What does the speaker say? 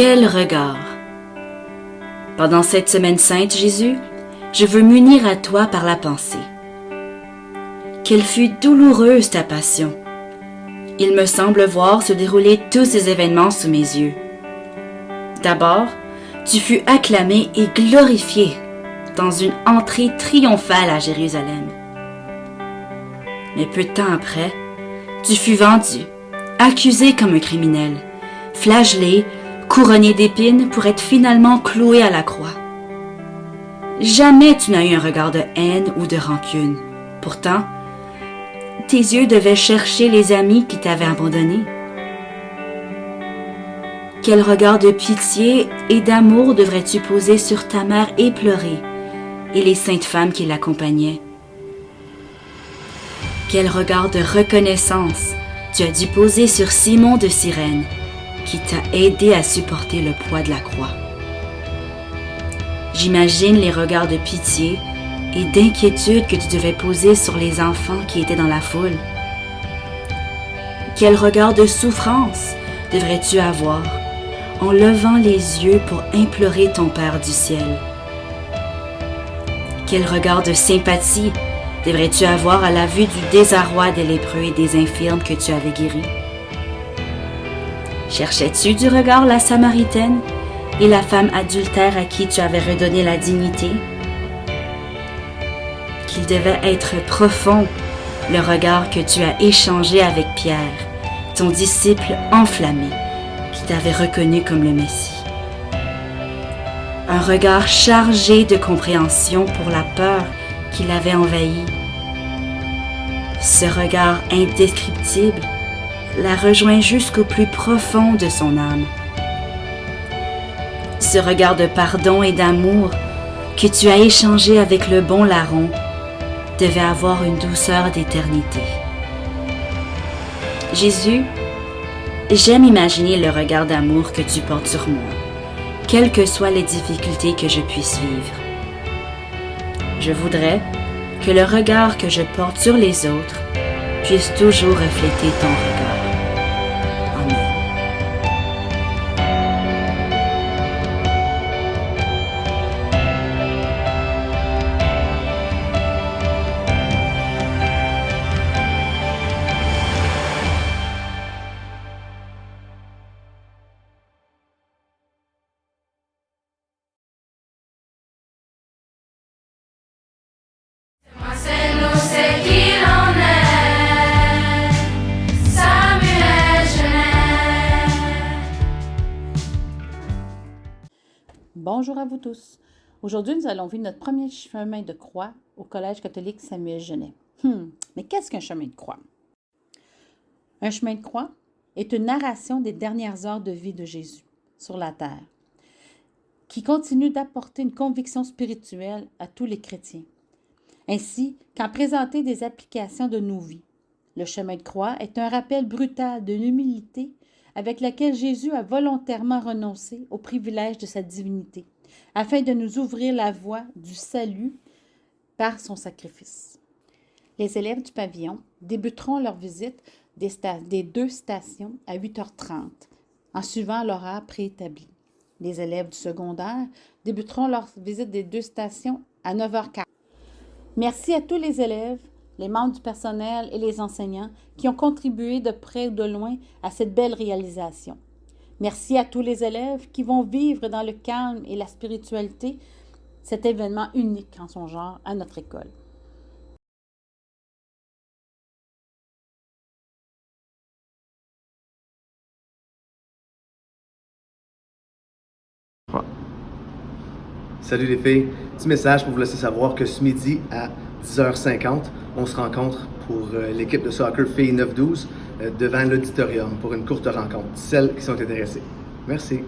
Quel regard! Pendant cette semaine sainte, Jésus, je veux m'unir à toi par la pensée. Quelle fut douloureuse ta passion! Il me semble voir se dérouler tous ces événements sous mes yeux. D'abord, tu fus acclamé et glorifié dans une entrée triomphale à Jérusalem. Mais peu de temps après, tu fus vendu, accusé comme un criminel, flagellé, couronné d'épines pour être finalement cloué à la croix. Jamais tu n'as eu un regard de haine ou de rancune. Pourtant, tes yeux devaient chercher les amis qui t'avaient abandonné. Quel regard de pitié et d'amour devrais-tu poser sur ta mère éplorée et les saintes femmes qui l'accompagnaient? Quel regard de reconnaissance tu as dû poser sur Simon de Cyrène, qui t'a aidé à supporter le poids de la croix. J'imagine les regards de pitié et d'inquiétude que tu devais poser sur les enfants qui étaient dans la foule. Quel regard de souffrance devrais-tu avoir en levant les yeux pour implorer ton Père du ciel? Quel regard de sympathie devrais-tu avoir à la vue du désarroi des lépreux et des infirmes que tu avais guéris? Cherchais-tu du regard la Samaritaine et la femme adultère à qui tu avais redonné la dignité? Qu'il devait être profond, le regard que tu as échangé avec Pierre, ton disciple enflammé, qui t'avait reconnu comme le Messie. Un regard chargé de compréhension pour la peur qui l'avait envahi. Ce regard indescriptible la rejoint jusqu'au plus profond de son âme. Ce regard de pardon et d'amour que tu as échangé avec le bon larron devait avoir une douceur d'éternité. Jésus, j'aime imaginer le regard d'amour que tu portes sur moi, quelles que soient les difficultés que je puisse vivre. Je voudrais que le regard que je porte sur les autres puisse toujours refléter ton regard. Amen. Bonjour à vous tous. Aujourd'hui, nous allons vivre notre premier chemin de croix au Collège catholique Samuel Genet. Mais qu'est-ce qu'un chemin de croix? Un chemin de croix est une narration des dernières heures de vie de Jésus sur la terre, qui continue d'apporter une conviction spirituelle à tous les chrétiens, ainsi qu'en présenter des applications de nos vies. Le chemin de croix est un rappel brutal de l'humilité avec laquelle Jésus a volontairement renoncé au privilège de sa divinité, afin de nous ouvrir la voie du salut par son sacrifice. Les élèves du pavillon débuteront leur visite des deux stations à 8h30, en suivant l'horaire préétabli. Les élèves du secondaire débuteront leur visite des deux stations à 9h15. Merci à tous les élèves, les membres du personnel et les enseignants qui ont contribué de près ou de loin à cette belle réalisation. Merci à tous les élèves qui vont vivre dans le calme et la spiritualité cet événement unique en son genre à notre école. Salut les filles, petit message pour vous laisser savoir que ce midi à 10h50, on se rencontre pour l'équipe de soccer filles 9-12 devant l'auditorium pour une courte rencontre. Celles qui sont intéressées. Merci.